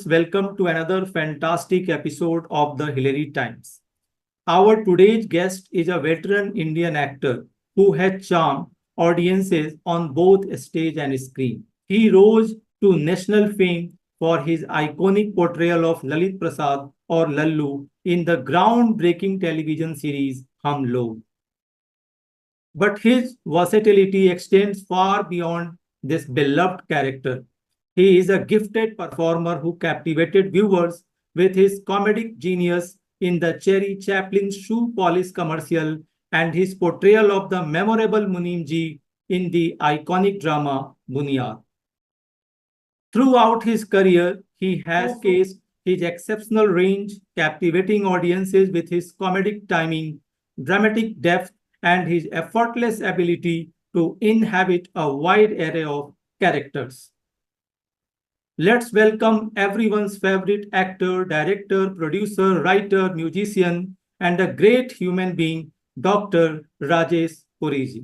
welcome to another fantastic episode of the Hillary Times. Our today's guest is a veteran Indian actor who has charmed audiences on both stage and screen. He rose to national fame for his iconic portrayal of Lalit Prasad or Lallu in the groundbreaking television series Hum Log. But his versatility extends far beyond this beloved character. He is a gifted performer who captivated viewers with his comedic genius in the Cherry Chaplin shoe polish commercial and his portrayal of the memorable Munimji in the iconic drama Bunyad. Throughout his career, he has showcased his exceptional range, captivating audiences with his comedic timing, dramatic depth, and his effortless ability to inhabit a wide array of characters. Let's welcome everyone's favorite actor, director, producer, writer, musician, and a great human being, Dr. Rajesh Puri ji.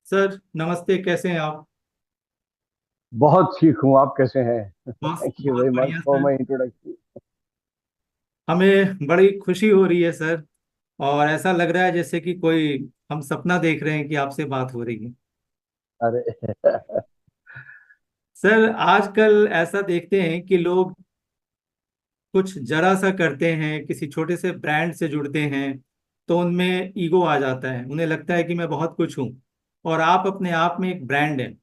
Sir नमस्ते, कैसे हैं आप? बहुत ठीक हूँ। आप कैसे हैं? बस थैंक यू बहुत वेरी मच बढ़िया फॉर सर। My introduction. हमें बड़ी खुशी हो रही है सर, और ऐसा लग रहा है जैसे कि कोई हम सपना देख रहे हैं कि आपसे बात हो रही है। अरे सर आजकल ऐसा देखते हैं कि लोग कुछ जरा सा करते हैं, किसी छोटे से ब्रांड से जुड़ते हैं तो उनमें ईगो आ जाता है, उन्हें लगता है कि मैं बहुत कुछ हूं, और आप अपने आप में एक ब्रांड हैं।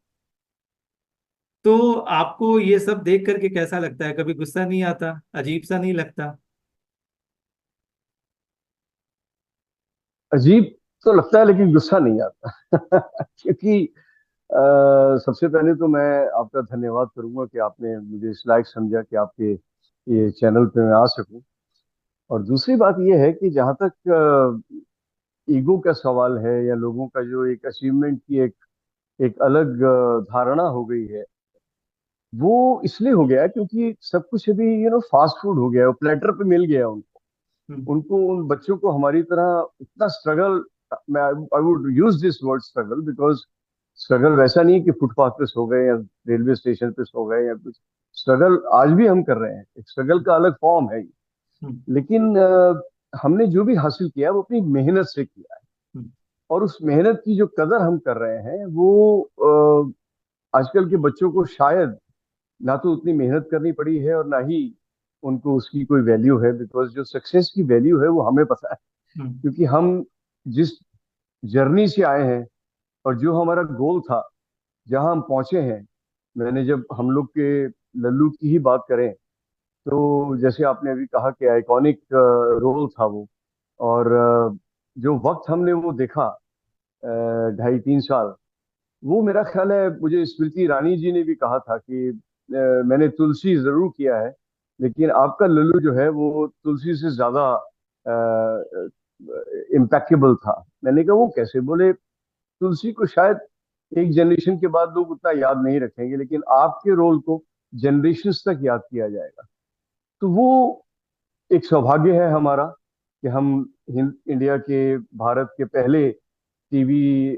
तो आपको ये सब देख करके कैसा लगता है? कभी गुस्सा नहीं आता? अजीब सा नहीं लगता? अजीब तो लगता है लेकिन गुस्सा नहीं आता क्योंकि सबसे पहले तो मैं आपका धन्यवाद करूंगा कि आपने मुझे इस लायक समझा कि आपके ये चैनल पे मैं आ सकूं। और दूसरी बात ये है कि जहां तक ईगो का सवाल है या लोगों का जो एक अचीवमेंट की एक एक अलग धारणा हो गई है, वो इसलिए हो गया है क्योंकि सब कुछ अभी फास्ट फूड हो गया है, वो प्लेटर पे मिल गया है हम्म। उनको। उन बच्चों को हमारी तरह इतना स्ट्रगल, मैं I would use this word struggle because struggle वैसा नहीं है कि फुटपाथ पे सो गए या रेलवे स्टेशन पे सो गए या कुछ। स्ट्रगल आज भी हम कर रहे हैं, एक स्ट्रगल का अलग फॉर्म है ये। हम्म। लेकिन हमने जो भी हासिल किया है वो अपनी मेहनत से किया है, हम्म। और उस मेहनत की जो कदर हम कर रहे हैं वो आजकल के बच्चों को शायद ना तो उतनी मेहनत करनी पड़ी है और ना ही उनको उसकी कोई वैल्यू है, बिकॉज जो सक्सेस की वैल्यू है वो हमें पता है। हम्म। क्योंकि हम जिस जर्नी से आए हैं और जो हमारा गोल था, जहां हम पहुंचे हैं। मैंने जब हम लोग के लल्लू की ही बात करें तो जैसे आपने अभी कहा कि आइकॉनिक रोल था वो, और जो वक्त हमने वो देखा 2.5-3 साल, वो मेरा ख्याल है, मुझे स्मृति ईरानी जी ने भी कहा था कि मैंने तुलसी जरूर किया है लेकिन आपका लल्लू जो है वो तुलसी से ज्यादा इम्पैक्टेबल था। मैंने कहा वो कैसे? बोले तुलसी को शायद एक जनरेशन के बाद लोग उतना याद नहीं रखेंगे लेकिन आपके रोल को जनरेशन्स तक याद किया जाएगा। तो वो एक सौभाग्य है हमारा कि हम इंडिया के, भारत के पहले टीवी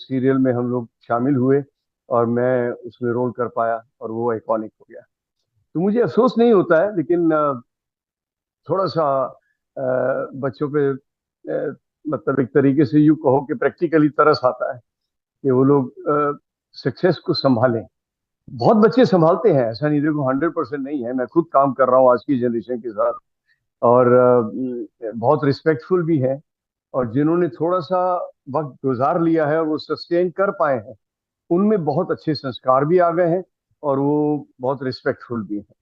सीरियल में हम लोग शामिल हुए और मैं उसमें रोल कर पाया और वो आइकॉनिक हो गया। तो मुझे अफसोस नहीं होता है, लेकिन थोड़ा सा बच्चों पे मतलब एक तरीके से यूं कहो कि प्रैक्टिकली तरस आता है कि वो लोग सक्सेस को संभालें। बहुत बच्चे संभालते हैं, ऐसा नहीं, देखो 100% नहीं है। मैं खुद काम कर रहा हूँ आज की जनरेशन के साथ, और बहुत रिस्पेक्टफुल भी है। और जिन्होंने थोड़ा सा वक्त गुजार लिया है और वो सस्टेन कर पाए हैं, उनमें बहुत अच्छे संस्कार भी आ गए हैं और वो बहुत रिस्पेक्टफुल भी हैं।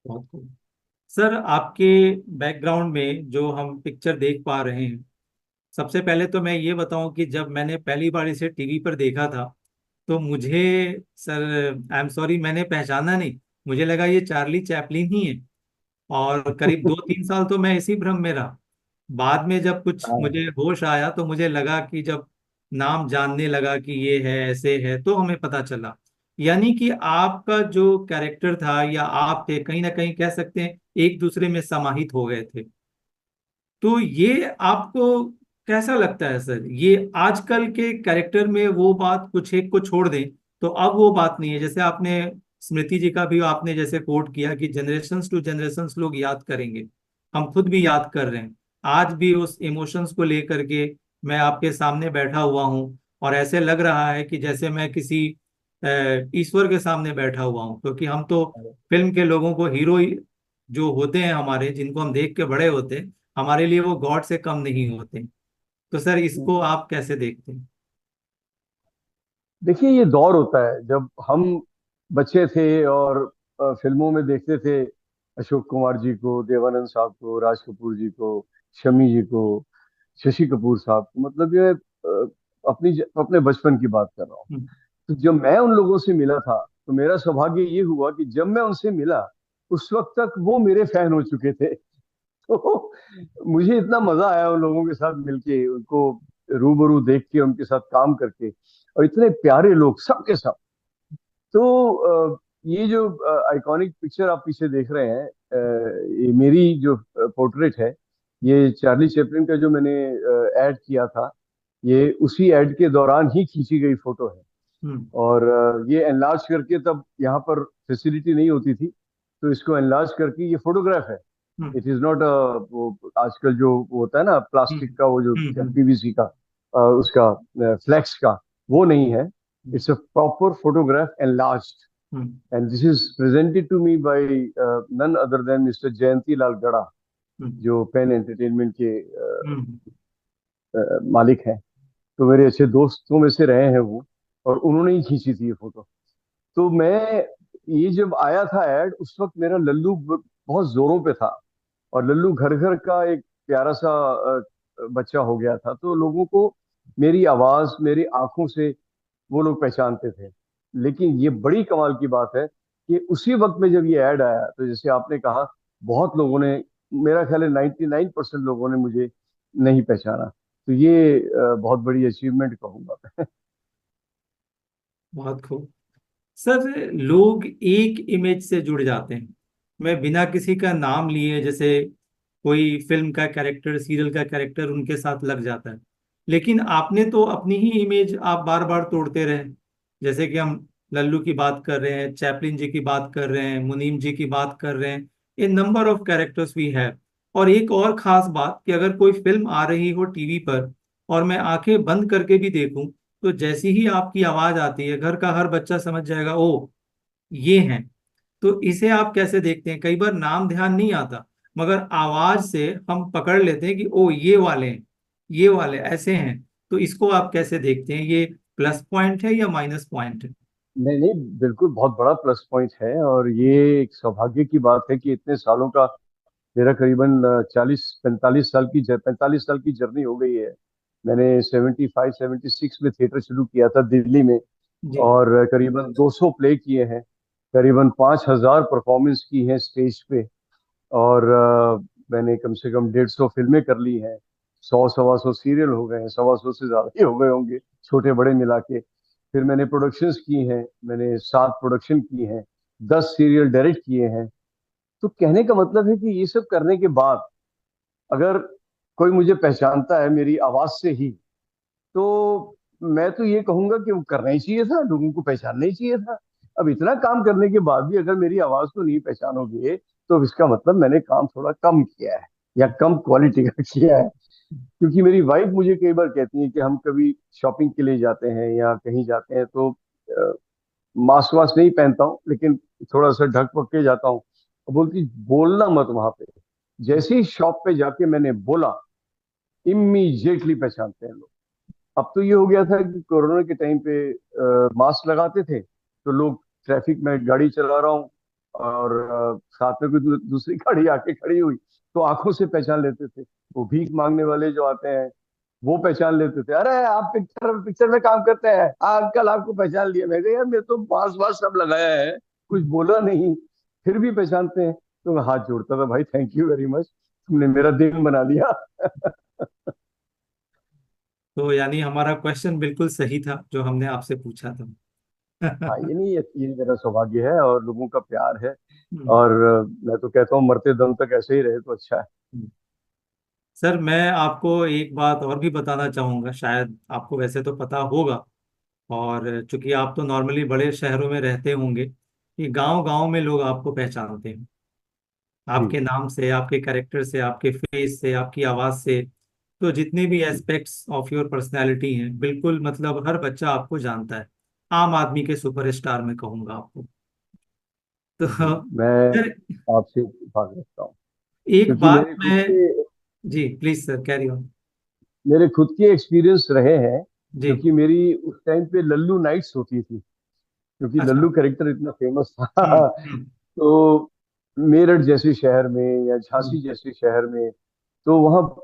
बहुत खूब। सर आपके बैकग्राउंड में जो हम पिक्चर देख पा रहे हैं, सबसे पहले तो मैं ये बताऊं कि जब मैंने पहली बार इसे टीवी पर देखा था तो मुझे, सर आई एम सॉरी, मैंने पहचाना नहीं। मुझे लगा ये चार्ली चैपलिन ही है, और करीब 2-3 साल तो मैं इसी भ्रम में रहा। बाद में जब कुछ मुझे हाँ। होश आया तो मुझे लगा कि जब नाम जानने लगा कि ये है, ऐसे है, तो हमें पता चला। यानी कि आपका जो कैरेक्टर था या आप थे, कहीं ना कहीं कह सकते हैं एक दूसरे में समाहित हो गए थे। तो ये आपको कैसा लगता है सर, ये आजकल के कैरेक्टर में वो बात कुछ एक को छोड़ दें तो अब वो बात नहीं है। जैसे आपने स्मृति जी का भी आपने जैसे कोट किया कि जनरेशन्स टू जनरेशन्स लोग याद करेंगे, हम खुद भी याद कर रहे हैं। आज भी उस इमोशंस को लेकर के मैं आपके सामने बैठा हुआ हूँ और ऐसे लग रहा है कि जैसे मैं किसी ईश्वर के सामने बैठा हुआ हूँ, क्योंकि हम तो फिल्म के लोगों को हीरो जो होते हैं हमारे, जिनको हम देख के बड़े होते हैं, हमारे लिए वो गॉड से कम नहीं होते। तो सर इसको आप कैसे देखते हैं? देखिए, ये दौर होता है जब हम बच्चे थे और फिल्मों में देखते थे अशोक कुमार जी को, देवानंद साहब को, राज कपूर जी को, शमी जी को, शशि कपूर साहब को। मतलब ये अपने बचपन की बात कर रहा हूँ। हम्म। तो जब मैं उन लोगों से मिला था तो मेरा सौभाग्य ये हुआ कि जब मैं उनसे मिला उस वक्त तक वो मेरे फैन हो चुके थे। तो मुझे इतना मजा आया उन लोगों के साथ मिलके, उनको रूबरू देख के, उनके साथ काम करके। और इतने प्यारे लोग सबके सब। तो ये जो आइकॉनिक पिक्चर आप पीछे देख रहे हैं, ये मेरी जो पोर्ट्रेट है, ये चार्ली चैपलिन का जो मैंने ऐड किया था, ये उसी ऐड के दौरान ही खींची गई फोटो है। हम्म। और ये एनलार्ज करके, तब यहाँ पर फैसिलिटी नहीं होती थी, तो इसको एनलार्ज करके ये फोटोग्राफ है। हम्म। इट इज नॉट वो आजकल जो वो होता है ना हम्म। प्लास्टिक का, वो जो हम्म। पीवीसी का, उसका फ्लेक्स का, वो नहीं है। Hmm. It's a proper photograph enlarged, hmm. And this is presented to me by none other than mister Jayanti Lal Gada, hmm. जो पेन एंटरटेनमेंट के हम्म। मालिक हैं। तो मेरे अच्छे दोस्तों में से रहे हैं वो, और उन्होंने ही खींची थी ये फोटो। तो मैं, ये जब आया था ऐड, उस वक्त मेरा लल्लू बहुत जोरों पे था। और लल्लू घर घर का एक प्यारा सा बच्चा हो गया था। तो लोगों को मेरी आवाज, मेरी आंखों से वो लोग पहचानते थे। लेकिन ये बड़ी कमाल की बात है कि उसी वक्त में जब ये ऐड आया, तो जैसे आपने कहा, बहुत लोगों ने, मेरा ख्याल है 99% लोगों ने मुझे नहीं पहचाना। तो ये बहुत बड़ी अचीवमेंट कहूंगा मैं। बहुत खूब। सर लोग एक इमेज से जुड़ जाते हैं, मैं बिना किसी का नाम लिए, जैसे कोई फिल्म का कैरेक्टर, सीरियल का कैरेक्टर उनके साथ लग जाता है। लेकिन आपने तो अपनी ही इमेज आप बार बार तोड़ते रहे। जैसे कि हम लल्लू की बात कर रहे हैं, चैपलिन जी की बात कर रहे हैं, मुनीम जी की बात कर रहे हैं, a number of characters we have. और एक और खास बात कि अगर कोई फिल्म आ रही हो टीवी पर और मैं आंखें बंद करके भी देखूं, तो जैसी ही आपकी आवाज आती है घर का हर बच्चा समझ जाएगा, ओ ये हैं। तो इसे आप कैसे देखते हैं? कई बार नाम ध्यान नहीं आता, मगर आवाज से हम पकड़ लेते हैं कि ओ ये वाले हैं, ये वाले ऐसे हैं। तो इसको आप कैसे देखते हैं? ये प्लस पॉइंट है या माइनस पॉइंट है? नहीं नहीं, बिल्कुल बहुत बड़ा प्लस पॉइंट है। और ये एक सौभाग्य की बात है कि इतने सालों का, मेरा करीबन 40-45 साल की 45 साल की जर्नी हो गई है। मैंने 75-76 में थिएटर शुरू किया था दिल्ली में, जी। और करीबन 200 प्ले किए हैं, करीबन 5,000 परफॉर्मेंस की हैं स्टेज पे। और मैंने कम से कम 150 फिल्में कर ली हैं, 100-125 सीरियल हो गए हैं, 125 से ज्यादा ही हो गए होंगे, छोटे बड़े मिला के। फिर मैंने प्रोडक्शंस की हैं, मैंने 7 प्रोडक्शन की हैं, 10 सीरियल डायरेक्ट किए हैं। तो कहने का मतलब है कि ये सब करने के बाद, अगर कोई मुझे पहचानता है मेरी आवाज से ही, तो मैं तो ये कहूंगा कि वो करना ही चाहिए था, लोगों को पहचानना ही चाहिए था। अब इतना काम करने के बाद भी अगर मेरी आवाज को नहीं पहचानोगे, तो इसका मतलब मैंने काम थोड़ा कम किया है, या कम क्वालिटी का किया है। क्योंकि मेरी वाइफ मुझे कई बार कहती है कि हम कभी शॉपिंग के लिए जाते हैं या कहीं जाते हैं, तो मास्क वास्क नहीं पहनता हूँ, लेकिन थोड़ा सा ढक पक के जाता हूँ। और बोलती, बोलना मत वहां पे। जैसे ही शॉप पे जाके मैंने बोला, इमीजिएटली पहचानते हैं लोग। अब तो ये हो गया था कि कोरोना के टाइम पे मास्क लगाते थे, तो लोग, ट्रैफिक में गाड़ी चला रहा हूँ और साथ में कोई दूसरी गाड़ी आके खड़ी हुई, तो आंखों से पहचान लेते थे। वो भीख मांगने वाले जो आते हैं, वो पहचान लेते थे, अरे आप पिक्चर पिक्चर में काम करते हैं, अंकल आपको पहचान लिया। मैं कहा, यार मैं तो मास्क वास्क सब लगाया है, कुछ बोला नहीं, फिर भी पहचानते हैं। तो मैं हाथ जोड़ता था, भाई थैंक यू वेरी मच, तुमने मेरा दिन बना दिया। तो यानी हमारा क्वेश्चन बिल्कुल सही था जो हमने आपसे पूछा था। हाँ, ये नहीं, ये मेरा सौभाग्य है और लोगों का प्यार है। हम्म। और मैं तो कहता हूँ मरते दम तक ऐसे ही रहे तो अच्छा है। सर मैं आपको एक बात और भी बताना चाहूँगा, शायद आपको वैसे तो पता होगा, और चूंकि आप तो नॉर्मली बड़े शहरों में रहते होंगे, कि गांव गांव में लोग आपको पहचानते हैं जी आपके नाम से, आपके कैरेक्टर से, आपके फेस से, आपकी आवाज़ से। तो जितने भी जी एस्पेक्ट्स ऑफ योर पर्सनैलिटी हैं, बिल्कुल मतलब हर बच्चा आपको जानता है, आम आदमी के सुपरस्टार में कहूँगा आपको। तो जी। मैं सर आपसे भाग रखता हूँ, एक क्योंकि बात मैं, जी प्लीज सर कैरी ऑन। मेरे खुद के एक्सपीरियंस रहे हैं। जी। क्योंकि मेरी उस टाइम पे लल्लू नाइट्स होती थी, क्योंकि अच्छा। लल्लू कैरेक्टर इतना फेमस था। हम्म। तो मेरठ जैसे शहर में या हम्म। झांसी जैसे शहर में, तो वहाँ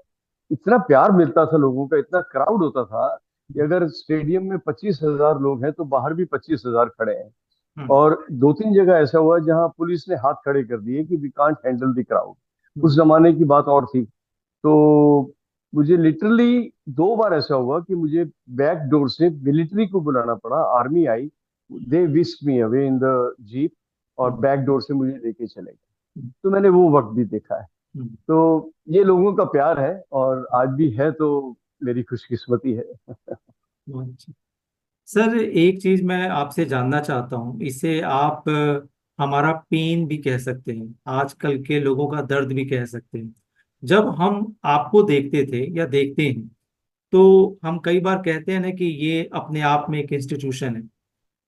इतना प्यार मिलता था, लोगों का इतना क्राउड होता था कि अगर स्टेडियम में 25,000 लोग हैं तो बाहर भी 25,000 खड़े हैं। हम्म। और दो तीन जगह ऐसा हुआ जहां पुलिस ने हाथ खड़े कर दिए कि we can't handle the crowd. Hmm. उस जमाने की बात और थी। तो मुझे लिटरली 2 बार ऐसा हुआ कि मुझे बैक डोर से मिलिट्री को बुलाना पड़ा, army I, they whisk me away in the jeep, और हम्म। बैक डोर से मुझे लेके चले गए। हम्म। तो मैंने वो वक्त भी देखा है। हम्म। तो ये लोगों का प्यार है, और आज भी है, तो मेरी खुशकिस्मती है। बहुत अच्छा। सर एक चीज मैं आपसे जानना चाहता हूँ, इसे आप हमारा पेन भी कह सकते हैं, आजकल के लोगों का दर्द भी कह सकते हैं। जब हम आपको देखते थे या देखते हैं, तो हम कई बार कहते हैं ना कि ये अपने आप में एक इंस्टीट्यूशन है।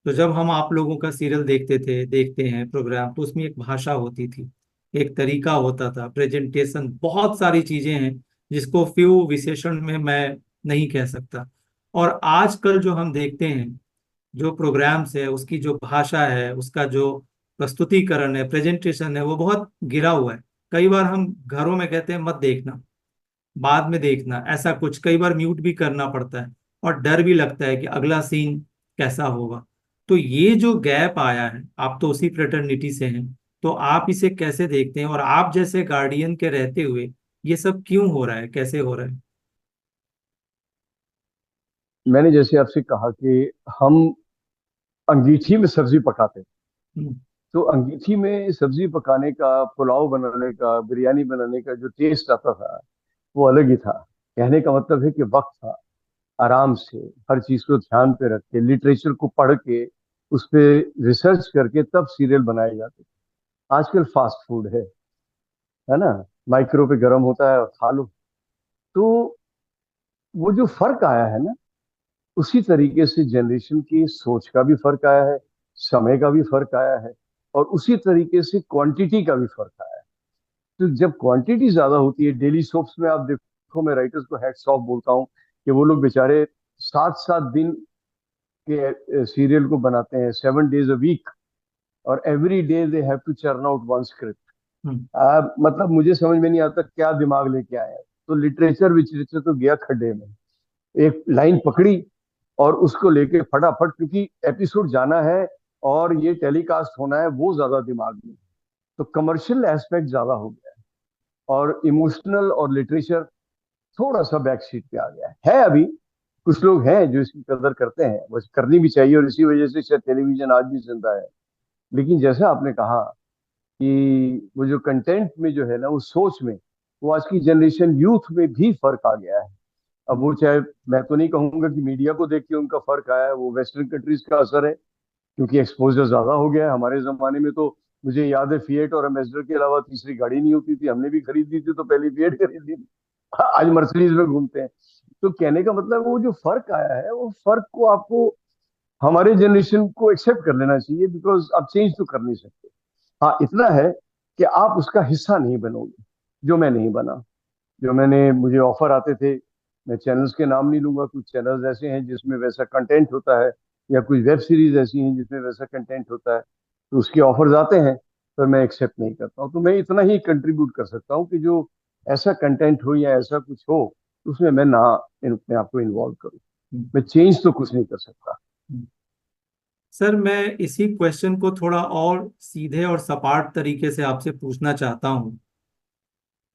तो जब हम आप लोगों का सीरियल देखते हैं प्रोग्राम, तो उसमें एक भाषा होती थी, एक तरीका होता था, प्रेजेंटेशन, बहुत सारी चीजें हैं जिसको फ्यू विशेषण में मैं नहीं कह सकता। और आजकल जो हम देखते हैं, जो प्रोग्राम्स है, उसकी जो भाषा है, उसका जो प्रस्तुतिकरण है, प्रेजेंटेशन है, वो बहुत गिरा हुआ है। कई बार हम घरों में कहते हैं मत देखना, बाद में देखना, ऐसा कुछ कई बार म्यूट भी करना पड़ता है, और डर भी लगता है कि अगला सीन कैसा होगा। तो ये जो गैप आया है, आप तो उसी फ्रेटर्निटी से हैं, तो आप इसे कैसे देखते हैं, और आप जैसे गार्डियन के रहते हुए ये सब क्यों हो रहा है, कैसे हो रहा है? मैंने जैसे आपसे कहा कि हम अंगीठी में सब्जी पकाते थे। हम्म। तो अंगीठी में सब्जी पकाने का, पुलाव बनाने का, बिरयानी बनाने का जो टेस्ट आता था, वो अलग ही था। कहने का मतलब है कि वक्त था, आराम से हर चीज को ध्यान पे रख के, लिटरेचर को पढ़ के, उस पे रिसर्च करके तब सीरियल बनाए जाते थे। आजकल फास्ट फूड है ना, माइक्रो पे गर्म होता है और खा लो। तो वो जो फर्क आया है ना, उसी तरीके से जनरेशन की सोच का भी फर्क आया है, समय का भी फर्क आया है, और उसी तरीके से क्वांटिटी का भी फर्क आया है। तो जब क्वांटिटी ज्यादा होती है, डेली सोप्स में आप देखो, मैं राइटर्स को हैट्स ऑफ बोलता हूँ कि वो लोग बेचारे 7-7 दिन के सीरियल को बनाते हैं, 7 days a week, और every day they have to churn out one script. Hmm. मतलब मुझे समझ में नहीं आता क्या दिमाग लेके आया है। तो लिटरेचर विटरेचर तो गया खड्डे में। एक लाइन पकड़ी और उसको लेके फटाफट, क्योंकि एपिसोड जाना है और ये टेलीकास्ट होना है, वो ज्यादा दिमाग में। तो कमर्शियल एस्पेक्ट ज्यादा हो गया है, और इमोशनल और लिटरेचर थोड़ा सा बैक सीट पे आ गया है। अभी कुछ लोग हैं जो इसकी कदर करते हैं, बस करनी भी चाहिए, और इसी वजह से शायद टेलीविजन आज भी जिंदा है। लेकिन जैसा आपने कहा कि वो जो कंटेंट में जो है ना, वो सोच में, वो आज की जनरेशन यूथ में भी फर्क आ गया है। अब वो चाहे, मैं तो नहीं कहूंगा कि मीडिया को देख के उनका फर्क आया है, वो वेस्टर्न कंट्रीज का असर है, क्योंकि एक्सपोजर ज्यादा हो गया है। हमारे जमाने में तो मुझे याद है, फिएट और एम्बेसडर के अलावा तीसरी गाड़ी नहीं होती थी, हमने भी खरीदी थी तो पहले फिएट खरीदी थी। आज मर्सिडीज में घूमते हैं। तो कहने का मतलब, वो जो फर्क आया है, वो फर्क को आपको, हमारे जनरेशन को एक्सेप्ट कर लेना चाहिए, बिकॉज आप चेंज तो कर नहीं सकते। हाँ, इतना है कि आप उसका हिस्सा नहीं बनोगे, जो मैं नहीं बना। जो मैंने, मुझे ऑफर आते थे, मैं चैनल्स के नाम नहीं लूंगा, कुछ चैनल्स ऐसे हैं जिसमें वैसा कंटेंट होता है, या कुछ वेब सीरीज ऐसी हैं जिसमें वैसा कंटेंट होता है, तो उसके ऑफर्स आते हैं, पर मैं एक्सेप्ट नहीं करता हूँ। तो मैं इतना ही कंट्रीब्यूट कर सकता हूँ कि जो ऐसा कंटेंट हो या ऐसा कुछ हो, उसमें मैं ना अपने आप को इन्वॉल्व करूँ। हम्म। मैं चेंज तो कुछ नहीं कर सकता। हम्म। सर मैं इसी क्वेश्चन को थोड़ा और सीधे और सपाट तरीके से आपसे पूछना चाहता हूँ,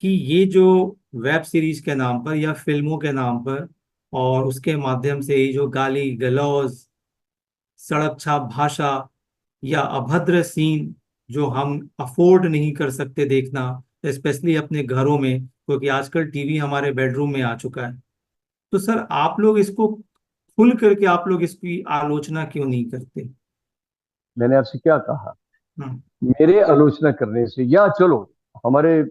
कि ये जो वेब सीरीज के नाम पर या फिल्मों के नाम पर, और उसके माध्यम से ये जो गाली गलौज, सड़क छाप भाषा, या अभद्र सीन जो हम अफोर्ड नहीं कर सकते देखना, स्पेशली अपने घरों में, क्योंकि आजकल टीवी हमारे बेडरूम में आ चुका है। तो सर आप लोग इसको खुल करके आप लोग इसकी आलोचना क्यों नहीं करते? मैंने आपसे क्या कहा? हम्म। मेरे आलोचना करने से, या चलो हमारे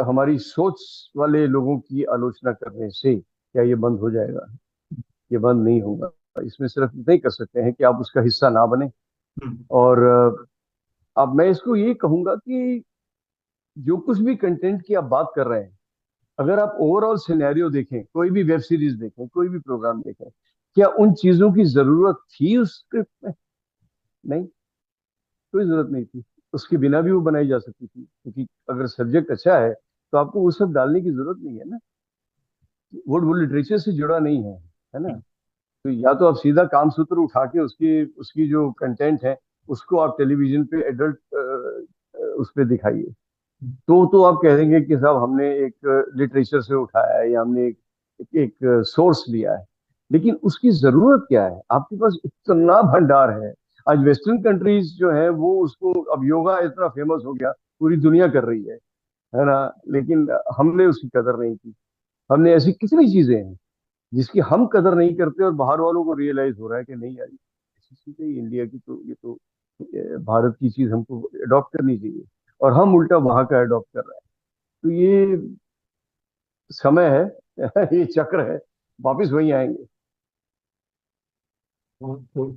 हमारी सोच वाले लोगों की आलोचना करने से क्या ये बंद हो जाएगा? ये बंद नहीं होगा। इसमें सिर्फ इतना ही कर सकते हैं कि आप उसका हिस्सा ना बने। हम्म। और अब मैं इसको ये कहूंगा कि जो कुछ भी कंटेंट की आप बात कर रहे हैं, अगर आप ओवरऑल सिनेरियो देखें, कोई भी वेब सीरीज देखें, कोई भी प्रोग्राम देखें, क्या उन चीजों की जरूरत थी उस स्क्रिप्ट में? नहीं, कोई जरूरत नहीं थी। उसके बिना भी वो बनाई जा सकती थी, क्योंकि अगर सब्जेक्ट अच्छा है तो आपको वो सब डालने की जरूरत नहीं है ना। वो लिटरेचर से जुड़ा नहीं है ना। तो या तो आप सीधा काम सूत्र उठा के उसकी उसकी जो कंटेंट है उसको आप टेलीविजन पे एडल्ट उस पे दिखाइए। तो आप कह देंगे कि साहब हमने एक लिटरेचर से उठाया है, या हमने एक सोर्स लिया है। लेकिन उसकी जरूरत क्या है? आपके पास इतना भंडार है। आज वेस्टर्न कंट्रीज जो है वो उसको, अब योगा इतना फेमस हो गया, पूरी दुनिया कर रही है ना। लेकिन हमने उसकी कदर नहीं की। हमने ऐसी कितनी चीजें हैं जिसकी हम कदर नहीं करते, और बाहर वालों को रियलाइज हो रहा है कि नहीं यार, ऐसी चीजें इंडिया की, तो ये तो भारत की चीज हमको अडॉप्ट करनी चाहिए, और हम उल्टा वहां का अडॉप्ट कर रहे हैं। तो ये समय है, ये चक्र है, वापिस वही आएंगे। तो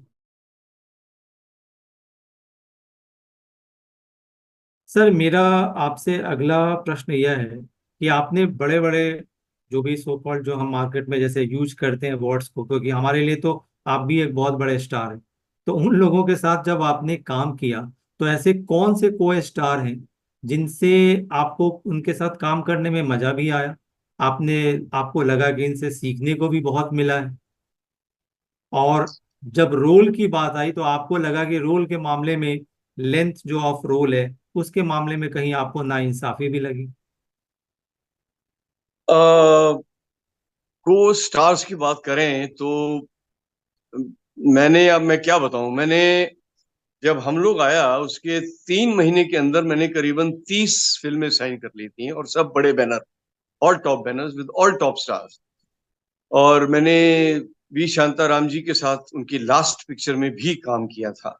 सर मेरा आपसे अगला प्रश्न यह है कि आपने बड़े बड़े जो भी सो कॉल्ड जो हम मार्केट में जैसे यूज करते हैं वर्ड्स को, क्योंकि हमारे लिए तो आप भी एक बहुत बड़े स्टार हैं, तो उन लोगों के साथ जब आपने काम किया तो ऐसे कौन से को स्टार हैं जिनसे आपको उनके साथ काम करने में मजा भी आया, आपने आपको लगा कि इनसे सीखने को भी बहुत मिला है, और जब रोल की बात आई तो आपको लगा कि रोल के मामले में लेंथ जो ऑफ रोल है उसके मामले में कहीं आपको नाइंसाफी भी लगी? को स्टार्स की बात करें तो मैंने, अब मैं क्या बताऊं, मैंने जब हम लोग आया उसके 3 महीने के अंदर मैंने करीबन 30 फिल्में साइन कर ली थी, और सब बड़े banner, all top banners with all top stars. और मैंने वी शांताराम जी के साथ उनकी लास्ट पिक्चर में भी काम किया था।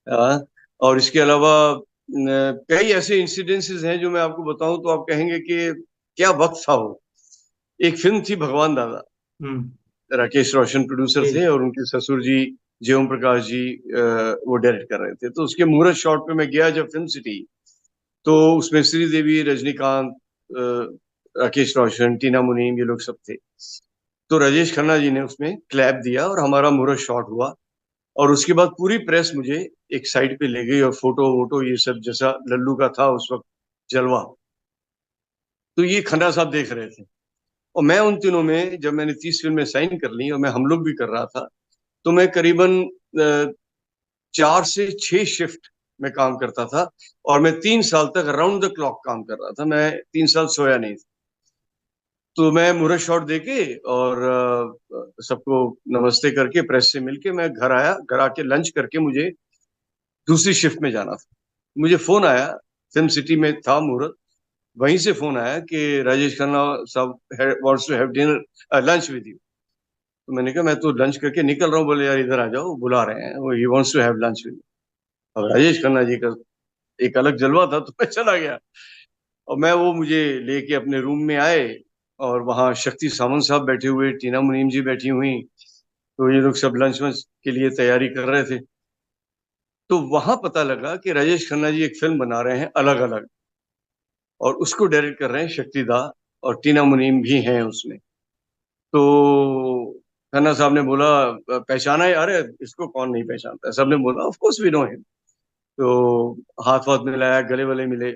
अ, और इसके अलावा कई ऐसे इंसिडेंसेस हैं जो मैं आपको बताऊं तो आप कहेंगे कि क्या वक्त था वो। एक फिल्म थी भगवान दादा, हम्म। राकेश रोशन प्रोड्यूसर जी। थे और उनके ससुर जी जयओम प्रकाश जी वो डायरेक्ट कर रहे थे। तो उसके मुहूर्त शॉट पे मैं गया जब फिल्म सिटी, तो उसमें श्रीदेवी, रजनीकांत, राकेश रोशन, टीना मुनीम, ये लोग सब थे। तो राजेश खन्ना जी ने उसमें क्लैप दिया और हमारा मुहूर्त शॉट हुआ। और उसके बाद पूरी प्रेस मुझे एक साइड पे ले गई, और फोटो वोटो ये सब जैसा लल्लू का था उस वक्त जलवा, तो ये खन्ना साहब देख रहे थे। और मैं उन दिनों में, जब मैंने 30 फिल्में साइन कर ली और मैं हम लोग भी कर रहा था, तो मैं करीबन 4 से 6 शिफ्ट में काम करता था। और मैं 3 साल तक राउंड द क्लॉक काम कर रहा था, मैं 3 साल सोया नहीं था। तो मैं मुहूर्त शॉट देके और सबको नमस्ते करके प्रेस से मिलके मैं घर आया। घर आके लंच करके मुझे दूसरी शिफ्ट में जाना था। मुझे फोन आया, फिल्म सिटी में था मुहूर्त, वहीं से फोन आया कि राजेश खन्ना साहब wants to have dinner, lunch with you. तो मैंने कहा मैं तो लंच करके निकल रहा हूँ। बोले यार इधर आ जाओ, बुला रहे हैं, वो he wants to have lunch with. अब राजेश खन्ना जी का एक अलग जलवा था, तो मैं चला गया। और मैं, वो मुझे लेके अपने रूम में आए, और वहाँ शक्ति सामंत साहब बैठे हुए, टीना मुनीम जी बैठी हुई, तो ये लोग सब लंच वंच के लिए तैयारी कर रहे थे। तो वहां पता लगा कि राजेश खन्ना जी एक फिल्म बना रहे हैं अलग अलग, और उसको डायरेक्ट कर रहे हैं शक्ति दा, और टीना मुनीम भी हैं उसमें। तो खन्ना साहब ने बोला, पहचाना है? अरे इसको कौन नहीं पहचानता है, सबने बोला of course we know him. तो हाथ वाथ मिलाया, गले वले मिले।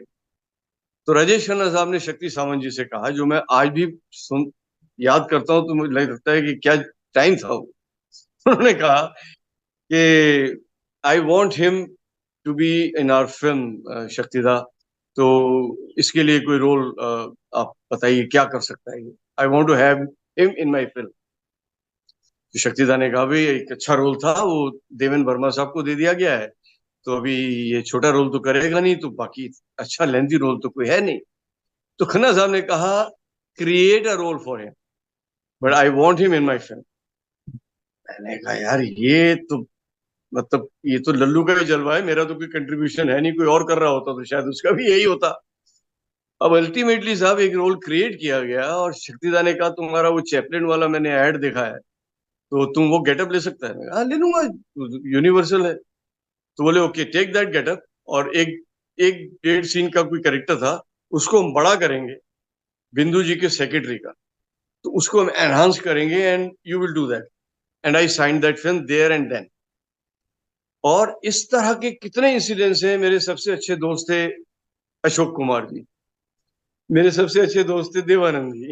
तो राजेश खन्ना साहब ने शक्ति सावंत जी से कहा, जो मैं आज भी सुन याद करता हूँ तो मुझे लगता है कि क्या टाइम था वो। उन्होंने कहा कि I want him to be in our film Shaktida, तो इसके लिए कोई रोल आप बताइए क्या कर सकता है ये। I want to have him in my film. तो शक्तिदा ने कहा भाई एक अच्छा रोल था, वो देवेंद्र वर्मा साहब को दे दिया गया है, तो अभी ये छोटा रोल तो करेगा नहीं, तो बाकी अच्छा लेंथी रोल तो कोई है नहीं। तो खन्ना साहब ने कहा create a role for him but I want him in my film. मैंने कहा यार ये तो मतलब ये तो लल्लू का ही जलवा है, मेरा तो कोई कंट्रीब्यूशन है नहीं, कोई और कर रहा होता तो शायद उसका भी यही होता। अब अल्टीमेटली साहब एक रोल क्रिएट किया गया और शक्तिदा ने कहा तुम्हारा वो चैपलिन वाला मैंने ऐड देखा है, तो तुम वो गेटअप ले सकता है? मैं कहा, हाँ ले लूंगा, यूनिवर्सल है। तो बोले ओके टेक दैट गेटअप, और एक एक डेढ़ सीन का कोई कैरेक्टर था, उसको हम बड़ा करेंगे, बिंदु जी के सेक्रेटरी का, तो उसको हम एनहांस करेंगे and you will do that. And I sign that film there and then. और इस तरह के कितने इंसिडेंट्स हैं। मेरे सबसे अच्छे दोस्त थे अशोक कुमार जी, मेरे सबसे अच्छे दोस्त थे देवानंद जी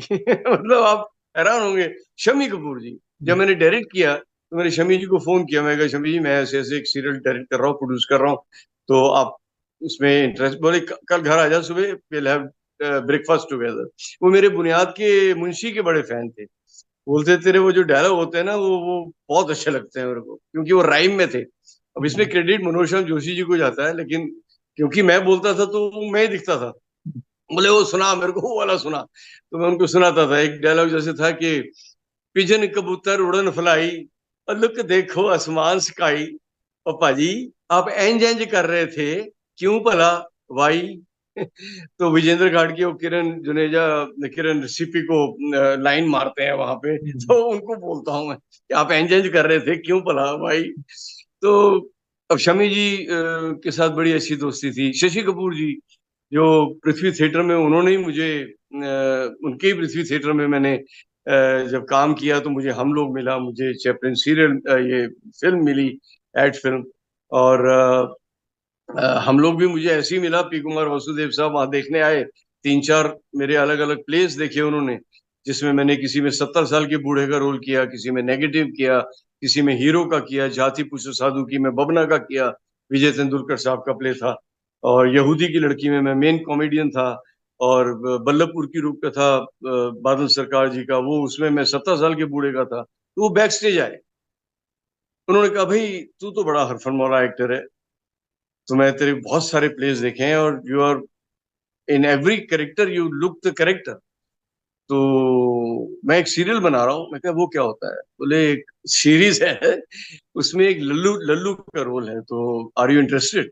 मतलब आप हैरान होंगे। शमी कपूर जी, जब मैंने डायरेक्ट किया तो मैंने शमी जी को फोन किया, मैं कहा शमी जी मैं ऐसे ऐसे एक सीरियल डायरेक्ट कर रहा हूँ, प्रोड्यूस कर रहा हूँ, तो आप उसमें इंटरेस्ट? बोले कल घर आ जा सुबह, विल हैव ब्रेकफास्ट टुगेदर। वो मेरे बुनियाद के मुंशी के बड़े फैन थे। बोलते तेरे वो जो डायलॉग होते हैं ना वो बहुत अच्छे लगते हैं मेरे को, क्योंकि वो राइम में थे। अब इसमें क्रेडिट मनोज श्याम जोशी जी को जाता है, लेकिन क्योंकि मैं बोलता था तो मैं ही दिखता था। बोले वो सुना मेरे को, वो वाला सुना, तो मैं उनको सुनाता था। एक डायलॉग जैसे था कि पिजन कबूतर उड़न फलाई और लुक देखो आसमान स्काई, और पाजी आप एंज एंज कर रहे थे क्यों भला वाई तो विजेंद्र घाट की वो किरण जुनेजा, किरण सीपी को लाइन मारते हैं वहां पे, तो उनको बोलता हूँ मैं कि आप एंज एंज कर रहे थे क्यों भला भाई। तो अब शमी जी के साथ बड़ी अच्छी दोस्ती थी। शशि कपूर जी जो पृथ्वी थिएटर में, उन्होंने ही मुझे उनके ही पृथ्वी थिएटर में मैंने जब काम किया तो मुझे हम लोग मिला, मुझे चैपलिन सीरियल ये फिल्म मिली, एड फिल्म। और हम लोग भी मुझे ऐसे ही मिला, पी कुमार वासुदेव साहब वहां देखने आए, तीन चार मेरे अलग अलग प्लेस देखे उन्होंने, जिसमें मैंने किसी में 70 साल के बूढ़े का रोल किया, किसी में नेगेटिव किया, किसी में हीरो का किया, जाति पूछो साधु की में बबना का किया, विजय तेंदुलकर साहब का प्ले था। और यहूदी की लड़की में मैं मेन कॉमेडियन था। और बल्लभपुर की रूपकथा बादल सरकार जी का, वो उसमें मैं 70 साल के बूढ़े का था। तो वो बैक स्टेज आए, उन्होंने कहा भाई तू तो बड़ा हरफन मौला एक्टर है, तो मैं तेरे बहुत सारे प्लेस देखे हैं और you are in every character you look the character, तो मैं एक सीरियल बना रहा हूँ। मैं कहा वो क्या होता है? बोले एक सीरीज है, उसमें एक लल्लू लल्लू का रोल है, तो आर यू इंटरेस्टेड?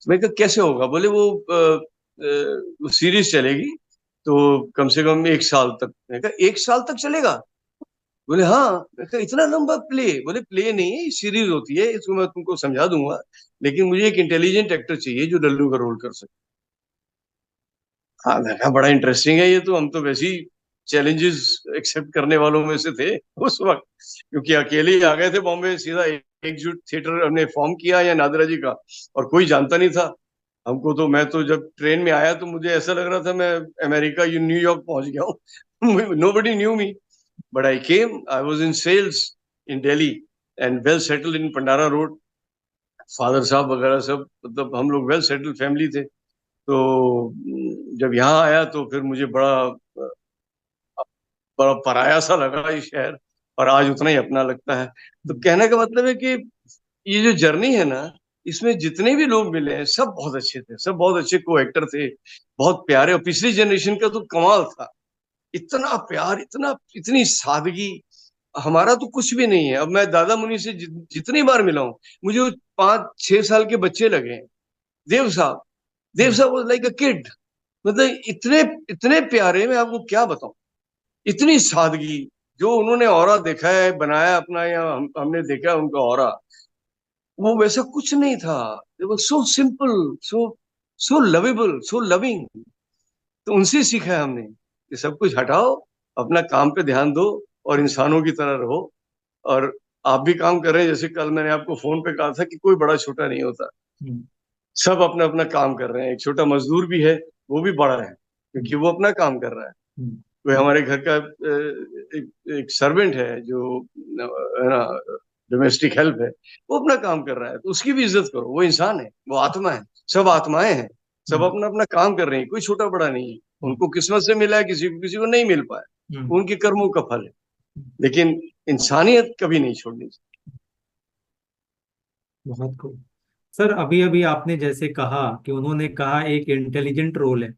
मैं कहा कैसे होगा? बोले वो सीरीज चलेगी तो कम से कम 1 साल तक। मैं कहा 1 साल तक चलेगा? बोले हाँ। मैं कहा इतना लंबा प्ले? बोले प्ले नहीं है, सीरीज होती है, इसको मैं तुमको समझा दूंगा, लेकिन मुझे एक इंटेलिजेंट एक्टर चाहिए जो लल्लू का रोल कर सके। हाँ, मैं कहा बड़ा इंटरेस्टिंग है ये तो, हम तो वैसे ही चैलेंजेस एक्सेप्ट करने वालों में से थे उस वक्त, क्योंकि अकेले ही आ गए थे बॉम्बे, सीधा एकजुट थिएटर हमने फॉर्म किया या नादरा जी का, और कोई जानता नहीं था हमको। तो मैं तो जब ट्रेन में आया तो मुझे ऐसा लग रहा था मैं अमेरिका या न्यूयॉर्क पहुंच गया हूँ nobody knew me, but I came, I was in sales in Delhi and well settled in Pandara Road. Father साहब वगैरह सब, मतलब हम लोग वेल सेटल्ड फैमिली थे। तो जब यहाँ आया तो फिर मुझे बड़ा बड़ा पराया सा लगा ये शहर, और आज उतना ही अपना लगता है। तो कहने का मतलब है कि ये जो जर्नी है ना, इसमें जितने भी लोग मिले हैं सब बहुत अच्छे थे, सब बहुत अच्छे को एक्टर थे, बहुत प्यारे। और पिछली जनरेशन का तो कमाल था, इतना प्यार, इतना इतनी सादगी। हमारा तो कुछ भी नहीं है। अब मैं दादा मुनि से जितनी बार मिला हूं, मुझे वो 5-6 साल के बच्चे लगे हैं। देव साहब, देव साहब वाज लाइक अ किड, मतलब इतने इतने प्यारे, मैं आपको क्या बताऊं, इतनी सादगी। जो उन्होंने ऑरा देखा है बनाया अपना, या हमने देखा है उनका ऑरा, वो वैसा कुछ नहीं था। सो सिंपल, सो सो लवेबल, सो लविंग। तो उनसे सीखा है हमने कि सब कुछ हटाओ, अपना काम पे ध्यान दो और इंसानों की तरह रहो। और आप भी काम कर रहे हैं, जैसे कल मैंने आपको फोन पे कहा था कि कोई बड़ा छोटा नहीं होता, सब अपना अपना काम कर रहे हैं। एक छोटा मजदूर भी है, वो भी बड़ा है क्योंकि वो अपना काम कर रहा है। कोई हमारे घर का एक सर्वेंट है जो है ना, डोमेस्टिक हेल्प है, वो अपना काम कर रहा है, तो उसकी भी इज्जत करो। वो इंसान है, वो आत्मा है, सब आत्माएं हैं, सब अपना अपना काम कर रही है, कोई छोटा बड़ा नहीं है। उनको किस्मत से मिला है, किसी को नहीं मिल पाया, उनके कर्मों का फल है। लेकिन इंसानियत कभी नहीं छोड़नी चाहिए। बहुत खूब। सर, अभी अभी आपने जैसे कहा कि उन्होंने कहा एक इंटेलिजेंट रोल है,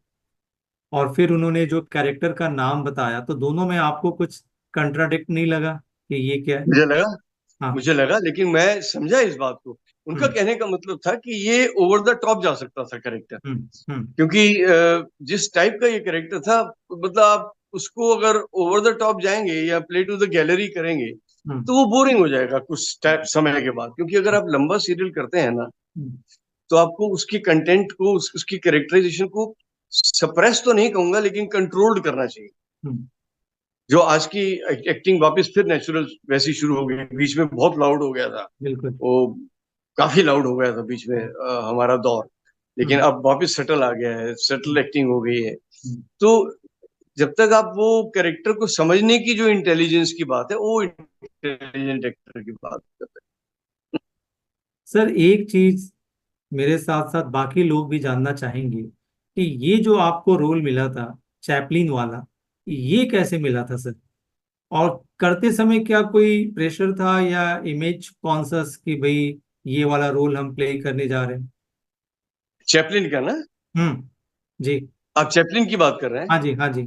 और फिर उन्होंने जो कैरेक्टर का नाम बताया, तो दोनों में आपको कुछ कंट्राडिक्ट नहीं लगा कि ये क्या है? मुझे लगा हाँ। मुझे लगा, लेकिन मैं समझा इस बात को। उनका हम्म। कहने का मतलब था कि ये ओवर द टॉप जा सकता था कैरेक्टर, हम्म। हम्म। क्योंकि जिस टाइप का ये कैरेक्टर था, मतलब आप उसको अगर ओवर द टॉप जाएंगे या प्ले टू द गैलरी करेंगे हम्म। तो वो बोरिंग हो जाएगा कुछ टाइप समय के बाद। क्योंकि अगर आप लंबा सीरियल करते हैं ना, हम्म। तो आपको उसकी कंटेंट को, उसकी कैरेक्टराइजेशन को सप्रेस तो नहीं कहूंगा, लेकिन कंट्रोल्ड करना चाहिए। हम्म। जो आज की एक्टिंग वापस फिर नेचुरल वैसी शुरू हो गई, बीच में बहुत लाउड हो गया था बिल्कुल। वो, काफी लाउड हो गया था बीच में हमारा दौर। लेकिन हम्म। अब वापस सेटल आ गया है, सेटल हम्म। एक्टिंग हो गई है। हम्म। तो जब तक आप वो कैरेक्टर को समझने की जो इंटेलिजेंस की बात है, वो इंटेलिजेंट एक्टर की बात करते सर, एक चीज मेरे साथ साथ बाकी लोग भी जानना चाहेंगे कि ये जो आपको रोल मिला था, चैपलिन वाला, ये कैसे मिला था सर? और करते समय क्या कोई प्रेशर था या इमेज कॉन्शस कि भाई ये वाला रोल हम प्ले करने जा रहे हैं? चैपलिन का ना? हम्म। जी। आप चैपलिन की बात कर रहे हैं? हाँ जी, हाँ जी।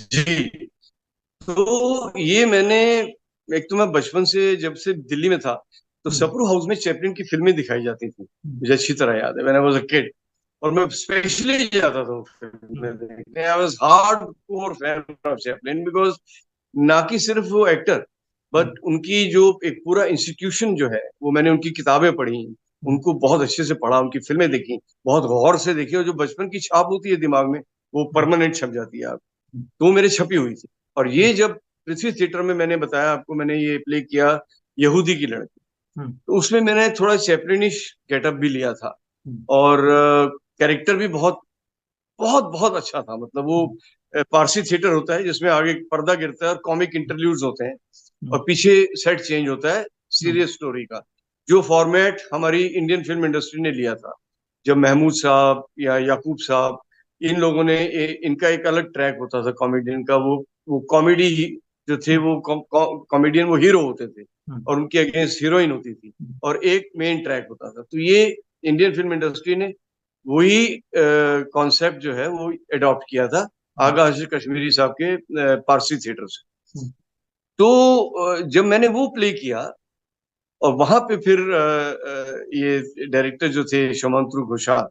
जी। तो ये मैंने, एक तो मैं बचपन से जब से दिल्ली में था, तो हम्म। सप्रू हाउस में चैपलिन की फिल्में दिखाई जाती थी, हम्म। मुझे अच्छी तरह याद है, when I was a kid. और मैं स्पेशली जाता था वो फिल्में हम्म। देखने। I was hard core fan of Chaplin, because ना कि सिर्फ वो एक्टर, हम्म। बट उनकी जो एक पूरा इंस्टीट्यूशन जो है, वो मैंने उनकी किताबें पढ़ी, हम्म। उनको बहुत अच्छे से पढ़ा, उनकी फिल्में देखी, बहुत गौर से देखी। और जो बचपन की छाप होती है दिमाग में, वो परमानेंट छप जाती है। हम्म। तो वो मेरे छपी हुई थी। और ये जब पृथ्वी थिएटर में मैंने बताया आपको, मैंने ये प्ले किया यहूदी की लड़की, हम्म। तो उसमें मैंने थोड़ा चैपलिनिश गेटअप भी लिया था। हम्म। और कैरेक्टर भी बहुत बहुत बहुत अच्छा था। मतलब वो पारसी थिएटर होता है जिसमें आगे पर्दा गिरता है और कॉमिक इंटरव्यूज होते हैं, हम्म। और पीछे सेट चेंज होता है हम्म। सीरियस स्टोरी का, जो फॉर्मेट हमारी इंडियन फिल्म इंडस्ट्री ने लिया था। जब महमूद साहब या याकूब साहब, इन लोगों ने इनका एक अलग ट्रैक होता था कॉमेडियन का। वो कॉमेडी जो थे, हम्म। वो कॉमेडियन वो हीरो होते थे, हम्म। और उनके अगेंस्ट हीरोइन होती थी, हम्म। और एक मेन ट्रैक होता था। तो ये इंडियन फिल्म इंडस्ट्री ने वही कॉन्सेप्ट जो है वो अडॉप्ट किया था आगा हाशिर कश्मीरी साहब के पारसी थिएटर से। हम्म। तो जब मैंने वो प्ले किया, और वहां पे फिर ये डायरेक्टर जो थे शमांतु घोषाल,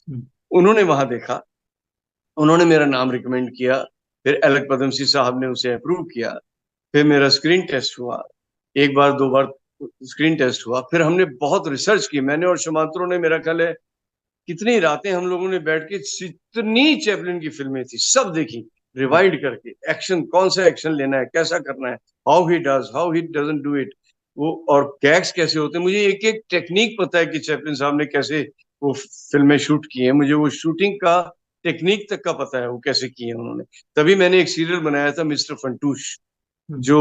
हम्म। उन्होंने वहां देखा, उन्होंने मेरा नाम रिकमेंड किया। फिर अलक पदमसी साहब ने उसे अप्रूव किया। फिर मेरा स्क्रीन टेस्ट हुआ, एक बार दो बार स्क्रीन टेस्ट हुआ। फिर हमने बहुत रिसर्च की, मैंने और शमांतु ने, मेरा ख्याल है कितनी रातें हम लोगों ने बैठ के, जितनी चैपलिन की फिल्में थी सब देखी, रिवाइंड करके। एक्शन, कौन सा एक्शन लेना है, कैसा करना है, how he doesn't do it, वो, और गैग्स कैसे होते हैं। मुझे एक एक टेक्निक पता है कि चैपलिन साहब ने कैसे वो फिल्में शूट की हैं। मुझे वो शूटिंग का टेक्निक तक का पता है, वो कैसे की है उन्होंने। तभी मैंने एक सीरियल बनाया था, मिस्टर फंटूश, हम्म। जो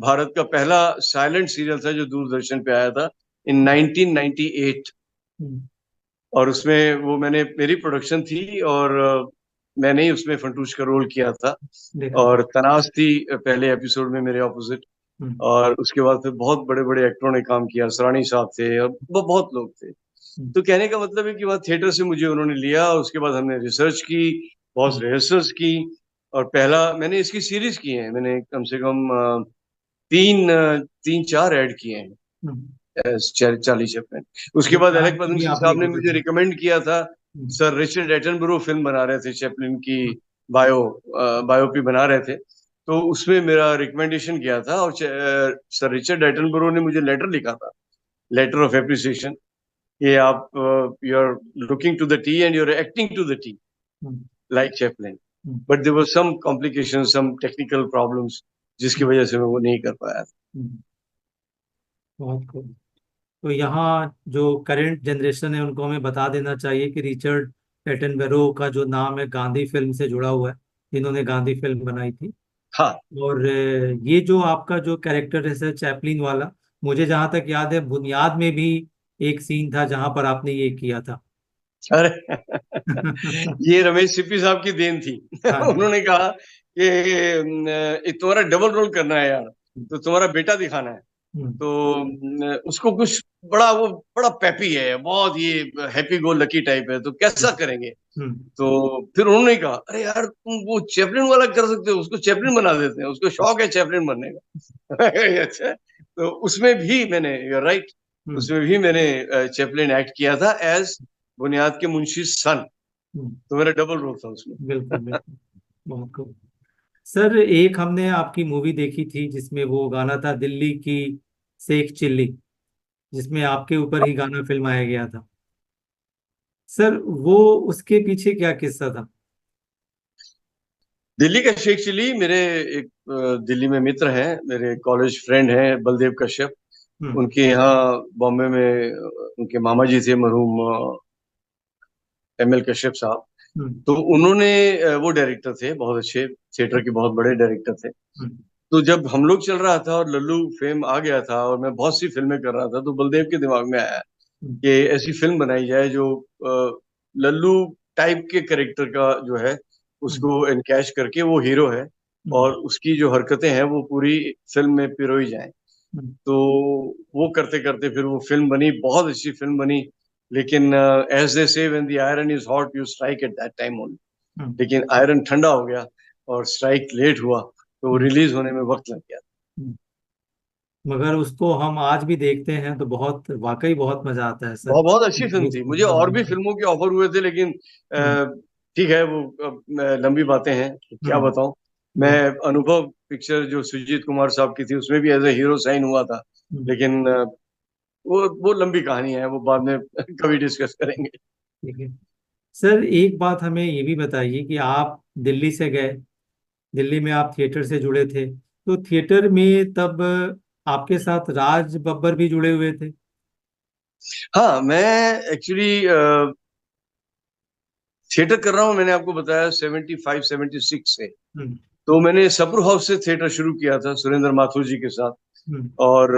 भारत का पहला साइलेंट सीरियल था, जो दूरदर्शन पे आया था इन 1998। हम्म। और उसमें वो मैंने, मेरी प्रोडक्शन थी, और मैंने ही उसमें फंटूश का रोल किया था। देखा। और तनाज थी पहले एपिसोड में मेरे ऑपोजिट। हम्म। और उसके बाद फिर बहुत बड़े बड़े एक्टरों ने काम किया, सरानी साहब थे, और वो बहुत लोग थे। हम्म। तो कहने का मतलब है कि वहाँ थिएटर से मुझे उन्होंने लिया, और उसके बाद हमने रिसर्च की, बहुत हम्म। रिहर्सल्स की। और पहला मैंने इसकी सीरीज की है, मैंने कम से कम तीन चार ऐड किए हैं हम्म। Charlie Chaplin. उसके जो बाद चार एलेक मूवी पदमसी आपने साहब ने की थी मुझे सर। रिकमेंड किया था। हम्म। सर रिचर्ड एटनबरो फिल्म बना रहे थे चैपलिन की, हम्म। बायो बायोपी बना रहे थे। तो उसमें मेरा रिकमेंडेशन किया था, और सर रिचर्ड एटनबरो ने मुझे लेटर लिखा था, लेटर ऑफ एप्रिसिएशन, कि आप you are looking to the T and you are acting to the T hmm. Like Chaplin, hmm. But there were some complication, some technical problems, जिसकी hmm. वजह से मैं वो नहीं कर पाया। हम्म। बहुत खूब। तो यहाँ जो करंट जनरेशन है उनको हमें बता देना चाहिए कि रिचर्ड एटनबरो का जो नाम है गांधी फिल्म से जुड़ा हुआ है, जिन्होंने गांधी फिल्म बनाई थी। हाँ। और ये जो आपका जो कैरेक्टर है सर, चैपलिन वाला, मुझे जहाँ तक याद है बुनियाद में भी एक सीन था जहां पर आपने ये किया था। अरे ये रमेश सिप्पी साहब की देन थी। हाँ जी। उन्होंने कहा कि तुम्हारा डबल रोल करना है यार, तो तुम्हारा बेटा दिखाना है। हम्म। तो उसको कुछ बड़ा, वो बड़ा पैपी है, बहुत ये हैप्पी गो लकी टाइप है, तो कैसा करेंगे? तो फिर उन्होंने कहा, अरे यार तुम वो चैपलिन वाला कर सकते हो, उसको चैपलिन बना देते हैं, उसको शौक है चैपलिन बनने का। अच्छा, तो उसमें भी मैंने, यू राइट, उसमें भी मैंने चैपलिन एक्ट किया था एज बुनियाद के मुंशी सन। तो मेरा डबल रोल था उसमें। बिल्कुल बिल्कुल, बहुत खूब। सर एक हमने आपकी मूवी देखी थी जिसमें वो गाना था दिल्ली की शेख चिल्ली, जिसमें आपके ऊपर ही गाना फिल्माया गया था। सर वो उसके पीछे क्या किस्सा था? दिल्ली का शेख चिल्ली, मेरे एक दिल्ली में मित्र हैं, मेरे कॉलेज फ्रेंड हैं बलदेव कश्यप। हम्म। उनके यहाँ बॉम्बे में उनके मामा जी थे मरहूम एमएल कश्यप साहब। हम्म। तो उन्होंने वो डायरेक्टर थे, बहुत अच्छे थिएटर के बहुत बड़े डायरेक्टर थे। हम्म। तो जब हम लोग चल रहा था और लल्लू फेम आ गया था और मैं बहुत सी फिल्में कर रहा था, तो बलदेव के दिमाग में आया हम्म। कि ऐसी फिल्म बनाई जाए जो लल्लू टाइप के कैरेक्टर का जो है हम्म। उसको एनकैश करके वो हीरो है हम्म। और उसकी जो हरकतें हैं वो पूरी फिल्म में पिरोई जाएं। हम्म। तो वो करते करते फिर वो फिल्म बनी, बहुत अच्छी फिल्म बनी। लेकिन as they say when the iron is hot you strike at that time only. Hmm. लेकिन आयरन ठंडा हो गया और स्ट्राइक लेट हुआ, तो हम्म। रिलीज होने में वक्त लग गया। हम्म। मगर उसको हम आज भी देखते हैं तो बहुत, वाकई बहुत मजा आता है सर। बहुत बहुत अच्छी फिल्म थी। मुझे और भी हम्म। फिल्मों के ऑफर हुए थे, लेकिन ठीक है, वो लंबी बातें हैं, तो क्या हम्म। बताऊं। मैं बहुत। अनुभव पिक्चर जो सुजीत कुमार साहब की थी उसमें भी एज ए हीरो साइन हुआ था। हम्म। लेकिन वो लंबी कहानी है, वो बाद में कभी डिस्कस करेंगे। ठीक है। सर एक बात हमें ये भी बताइए कि आप दिल्ली से गए, दिल्ली में आप थिएटर से जुड़े थे, तो थिएटर में तब आपके साथ राज बब्बर भी जुड़े हुए थे? हाँ, मैं एक्चुअली थिएटर कर रहा हूँ, मैंने आपको बताया 75 76 से। हम्म। तो मैंने सप्रू हाउस से थिएटर शुरू किया था सुरेंद्र माथुर जी के साथ। हम्म। और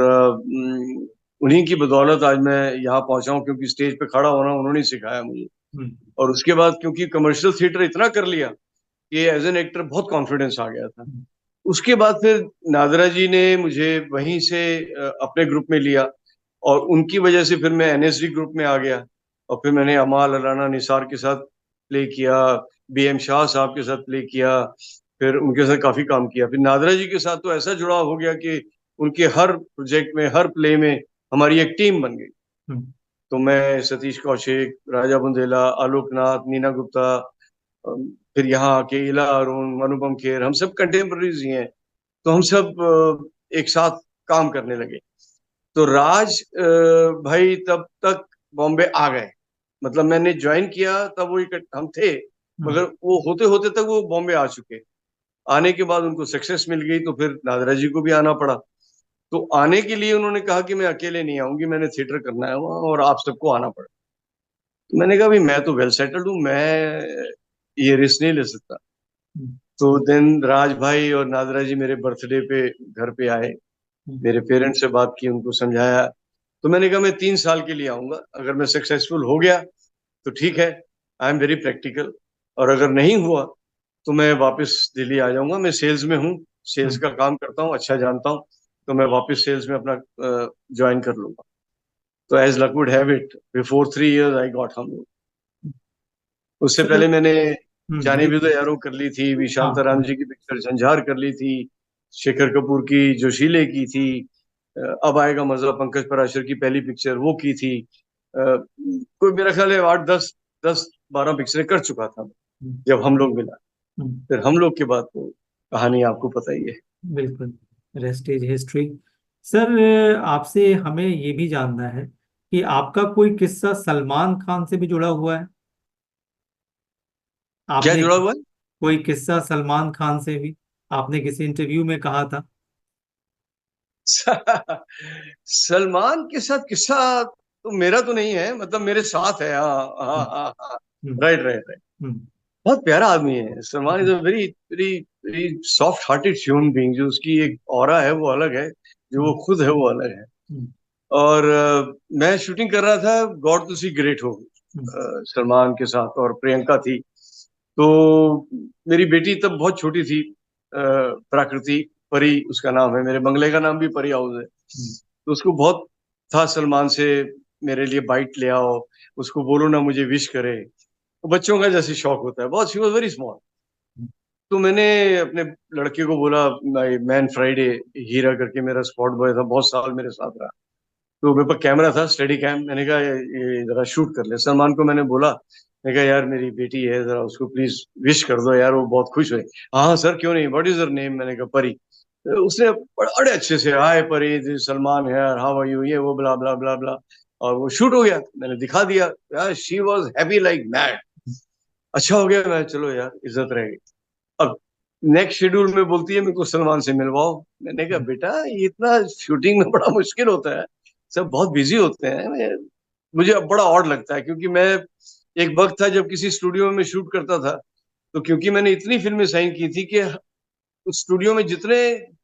उन्हीं की बदौलत आज मैं यहाँ पहुंचा हूँ, क्योंकि स्टेज पे खड़ा होना उन्होंने ही सिखाया मुझे। हम्म। और उसके बाद क्योंकि कमर्शियल थिएटर इतना कर लिया कि एज एन एक्टर बहुत कॉन्फिडेंस आ गया था। हम्म। उसके बाद फिर नादरा जी ने मुझे वहीं से अपने ग्रुप में लिया, और उनकी वजह से फिर मैं एनएसडी ग्रुप में आ गया। और फिर मैंने अमाल अलाना निसार के साथ प्ले किया, बीएम शाह साहब के साथ प्ले किया, फिर उनके साथ काफी काम किया। फिर नादरा जी के साथ तो ऐसा जुड़ाव हो गया कि उनके हर प्रोजेक्ट में, हर प्ले में हमारी एक टीम बन गई। हम्म। तो मैं, सतीश कौशिक, राजा बुंदेला, आलोकनाथ, नीना गुप्ता, फिर यहाँ आके इला अरुण, अनुपम खेर, हम सब कंटेम्प्रेरीज ही हैं। तो हम सब एक साथ काम करने लगे। तो राज भाई तब तक बॉम्बे आ गए, मतलब मैंने ज्वाइन किया तब वो हम थे, हम्म। मगर वो होते होते तक वो बॉम्बे आ चुके। आने के बाद उनको सक्सेस मिल गई, तो फिर नादरा जी को भी आना पड़ा। तो आने के लिए उन्होंने कहा कि मैं अकेले नहीं आऊंगी, मैंने थिएटर करना है वहाँ और आप सबको आना पड़ा। तो मैंने कहा भाई मैं तो वेल सेटल्ड हूँ, मैं ये रिस्क नहीं ले सकता। हम्म। तो देन राज भाई और नादरा जी मेरे बर्थडे पे घर पे आए, हम्म। मेरे पेरेंट्स से बात की, उनको समझाया। तो मैंने कहा मैं 3 साल के लिए आऊंगा, अगर मैं सक्सेसफुल हो गया तो ठीक है, आई एम वेरी प्रैक्टिकल। और अगर नहीं हुआ तो मैं वापस दिल्ली आ जाऊंगा, मैं सेल्स में हूँ, सेल्स हम्म। का काम करता हूँ, अच्छा जानता हूँ। तो मैं वापस सेल्स में अपना ज्वाइन कर लूंगा। तो as luck would have it, before 3 years I got हम लोग। उससे सर। पहले मैंने जाने जी। भी तो यारों कर ली थी, वी हाँ शांताराम हाँ। जी की पिक्चर झंझार कर ली थी, शेखर कपूर की जोशीले की थी, अब आएगा मजा पंकज पराशर की पहली पिक्चर वो की थी। कोई मेरा ख्याल है 8 10 10 12 पिक्चरें कर चुका था हम्म। जब हम लोग मिला। हम्म। फिर हम लोग के बाद तो कहानी आपको पता ही है। बिल्कुल, रेस्ट इज हिस्ट्री। सर आपसे हमें ये भी जानना है कि आपका कोई किस्सा सलमान खान से भी जुड़ा हुआ है? क्या आपने जुड़ा हुआ कोई किस्सा सलमान खान से भी, आपने किसी इंटरव्यू में कहा था। है? सलमान के साथ किस्सा तो मेरा तो नहीं है, मतलब मेरे साथ है, हाँ हाँ हम्म। हाँ हाँ। Hmm. Right right right. Hmm. बहुत प्यारा आदमी है Salman, is hmm. A very very very soft hearted human being. जो उसकी एक ऑरा है वो अलग है, जो वो हम्म। खुद है वो अलग है। हम्म। और मैं शूटिंग कर रहा था गॉड टू सी ग्रेट हो हम्म। सलमान के साथ, और प्रियंका थी। तो मेरी बेटी तब बहुत छोटी थी, प्राकृति, परी उसका नाम है, मेरे बंगले का नाम भी परी हाउस है। हम्म। तो उसको बहुत था सलमान से, मेरे लिए बाइट ले आओ, उसको बोलो ना मुझे विश करे। बच्चों का जैसे शौक होता है बहुत, शी वॉज वेरी स्मॉल। तो मैंने अपने लड़के को बोला, मैन फ्राइडे हीरा करके मेरा स्पॉट बॉय था, बहुत साल मेरे साथ रहा, तो मेरे पास कैमरा था, स्टेडी कैम। मैंने कहा ये जरा शूट कर ले। सलमान को मैंने बोला, मैंने कहा यार मेरी बेटी है, जरा उसको प्लीज विश कर दो यार, वो बहुत खुश हुई। हाँ हाँ सर क्यों नहीं, व्हाट इज हर नेम? मैंने कहा परी। तो उसने बड़े अच्छे से, हाय परी, दिस सलमान है, हाउ आर यू, ये वो ब्ला ब्ला ब्ला ब्ला, और वो शूट हो गया। मैंने दिखा दिया यार, she was happy like mad. अच्छा हो गया, मैं चलो यार इज्जत रहेगी। अब नेक्स्ट शेड्यूल में बोलती है मेरे को सलमान से मिलवाओ। मैंने कहा बेटा ये इतना शूटिंग में बड़ा मुश्किल होता है, सब बहुत बिजी होते हैं। मुझे अब बड़ा ऑड लगता है, क्योंकि मैं एक वक्त था जब किसी स्टूडियो में शूट करता था, तो क्योंकि मैंने इतनी फिल्में साइन की थी कि उस स्टूडियो में जितने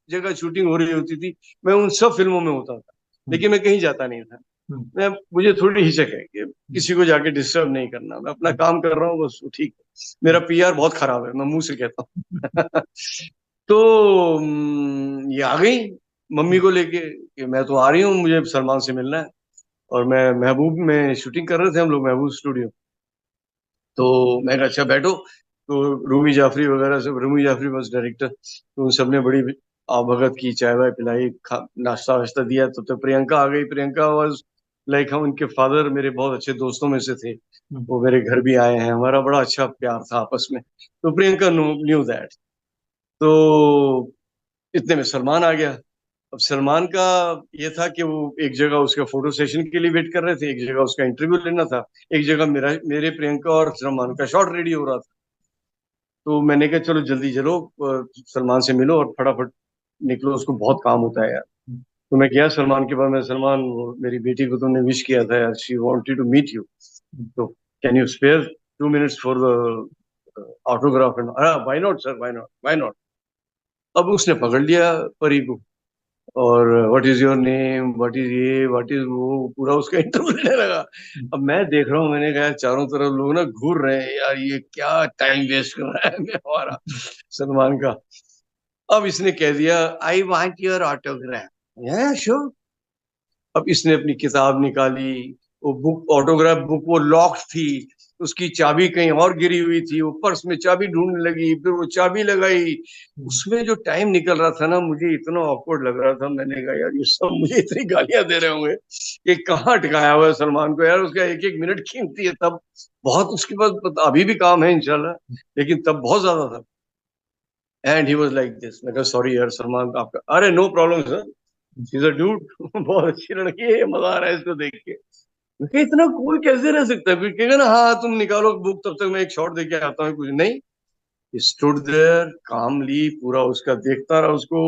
जगह शूटिंग हो रही होती थी, मैं उन सब फिल्मों में होता था, लेकिन मैं कहीं जाता नहीं था। मैं, मुझे थोड़ी हिचक है कि किसी को जाके डिस्टर्ब नहीं करना, मैं अपना काम कर रहा हूँ बस, ठीक है। मेरा पीआर बहुत खराब है, मैं मुंह से कहता हूँ। तो ये आ गई मम्मी को लेके कि मैं तो आ रही हूँ, मुझे सलमान से मिलना है। और मैं महबूब में शूटिंग कर रहे थे हम लोग, महबूब स्टूडियो। तो मैं कहा अच्छा बैठो। तो रूमी जाफरी वगैरह सब, रूमी जाफरी बस डायरेक्टर, तो उन सब ने बड़ी आवभगत की, चाय वाय पिलाई, नाश्ता वाश्ता दिया। तो प्रियंका आ गई। प्रियंका वॉज लाइक, हम उनके फादर मेरे बहुत अच्छे दोस्तों में से थे, वो मेरे घर भी आए हैं, हमारा बड़ा अच्छा प्यार था आपस में। तो प्रियंका न्यू दैट। तो इतने में सलमान आ गया। अब सलमान का ये था कि वो एक जगह उसका फोटो सेशन के लिए वेट कर रहे थे, एक जगह उसका इंटरव्यू लेना था, एक जगह मेरे प्रियंका और सलमान का शॉट रेडी हो रहा था। तो मैंने कहा चलो जल्दी चलो, सलमान से मिलो और फटाफट निकलो, उसको बहुत काम होता है यार। तो मैं गया सलमान के पास। मैं, सलमान वो मेरी बेटी को तुमने विश किया था यार, she wanted to meet you, तो can you spare 2 minutes for the autograph? And why not sir, why not, why not. अब उसने पकड़ लिया परी को, और what is your name, what is ये, व्हाट इज वो, पूरा उसका इंटरव्यू लेने लगा। अब मैं देख रहा हूँ, मैंने कहा चारों तरफ लोग ना घूर रहे हैं यार, ये क्या टाइम वेस्ट कर रहा है मैं हमारा, सलमान का। अब इसने कह दिया आई वांट योर ऑटोग्राफ। है श्योर। अब इसने अपनी किताब निकाली, वो बुक, ऑटोग्राफ बुक, वो लॉक थी, उसकी चाबी कहीं और गिरी हुई थी, वो पर्स में चाबी ढूंढने लगी, फिर वो चाबी लगाई। उसमें जो टाइम निकल रहा था ना, मुझे इतना ऑकवर्ड लग रहा था। मैंने कहा यार ये सब मुझे इतनी गालियां दे रहे होंगे, ये कहाँ टिकाया हुआ है सलमान को यार, उसका एक एक मिनट कीमती है। तब बहुत उसके पास अभी भी काम है इंशाल्लाह, लेकिन तब बहुत ज्यादा था। And he was like this. मैं कहा सॉरी यार सलमान, आपका, अरे no problem sir, she is a dude, बहुत अच्छी लड़की है, मजा आ रहा है इसको देख के। मैं कहा इतना कूल कैसे रह सकता है? फिर कहेगा ना हाँ तुम निकालो बुक, तब तक मैं एक शॉट दे के आता हूँ। कुछ नहीं, स्टूड देयर कामली, पूरा उसका देखता रहा उसको।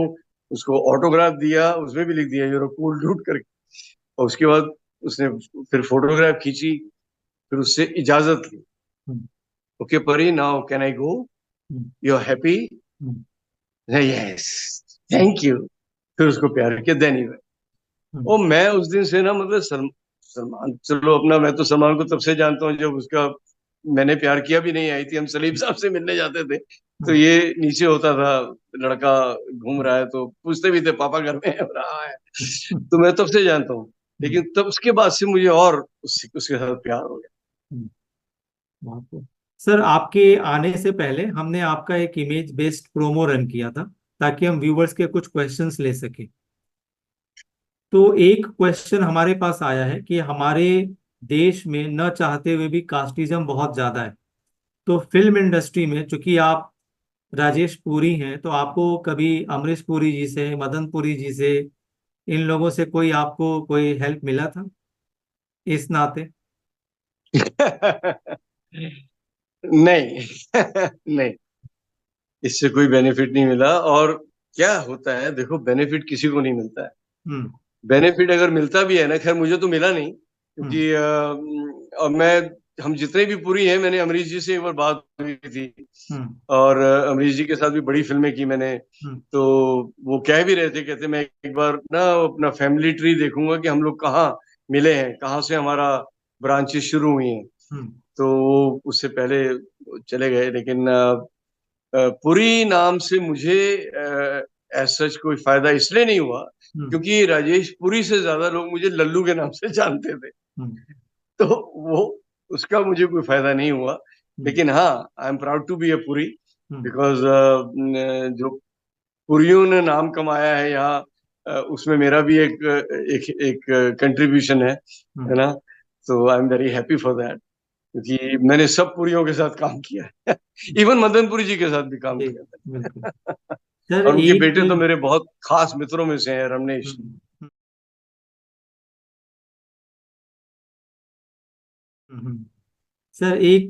उसको ऑटोग्राफ दिया, उसमें भी लिख दिया यूर कूल डूड करके। और उसके बाद उसने फिर फोटोग्राफ खींची, फिर उससे इजाजत ली। Okay Pari, now can I go, you are happy? Yes, thank you. फिर उसको प्यार किया, देन ही। और मैं उस दिन से ना, मतलब सलमान, चलो अपना, मैं तो सलमान को तब से जानता हूँ जब उसका, मैंने प्यार किया भी नहीं आई थी, हम सलीम साहब से मिलने जाते थे, तो ये नीचे होता था, लड़का घूम रहा है तो पूछते भी थे पापा घर में रहा है। तो मैं तब से जानता हूँ, लेकिन तब उसके बाद से मुझे और उसके साथ प्यार हो गया। बहुत खूब। सर आपके आने से पहले हमने आपका एक इमेज बेस्ड प्रोमो रन किया था, ताकि हम व्यूवर्स के कुछ क्वेश्चंस ले सके। तो एक क्वेश्चन हमारे पास आया है कि हमारे देश में न चाहते हुए भी कास्टिज्म बहुत ज्यादा है। तो फिल्म इंडस्ट्री में चूंकि आप राजेश पुरी हैं, तो आपको कभी अमरीश पुरी जी से, मदन पुरी जी से, इन लोगों से कोई आपको कोई हेल्प मिला था इस नाते? नहीं। नहीं, इससे कोई बेनिफिट नहीं मिला। और क्या होता है देखो, बेनिफिट किसी को नहीं मिलता है। हम्म। बेनिफिट अगर मिलता भी है ना, खैर मुझे तो मिला नहीं, हम्म। क्योंकि अब मैं, हम जितने भी पूरी हैं, मैंने अमरीश जी से एक बार बात हुई थी, हम्म। और अमरीश जी के साथ भी बड़ी फिल्में की मैंने। हम्म। तो वो कह भी रहे थे, कहते मैं एक बार ना अपना फैमिली ट्री देखूंगा कि हम लोग कहाँ मिले हैं, कहाँ से हमारा ब्रांचेस शुरू हुई हैं। हम्म। तो वो उससे पहले चले गए, लेकिन पुरी नाम से मुझे सच कोई फायदा इसलिए नहीं हुआ, हम्म। क्योंकि राजेश पुरी से ज्यादा लोग मुझे लल्लू के नाम से जानते थे। हम्म। तो वो, उसका मुझे कोई फायदा नहीं हुआ। लेकिन हाँ, I am proud to be a Puri, hmm, because जो पुरियों ने नाम कमाया है यहाँ, उसमें मेरा भी एक एक एक कंट्रीब्यूशन है ना। तो I am very happy for that, क्योंकि मैंने सब पुरियों के साथ काम किया है। इवन मदनपुरी जी के साथ भी काम जी, किया बिल्कुल। था। सर और उनके एक बेटे तो मेरे बहुत खास मित्रों में से हैं, रमनेश। हम्म, हम्म। सर एक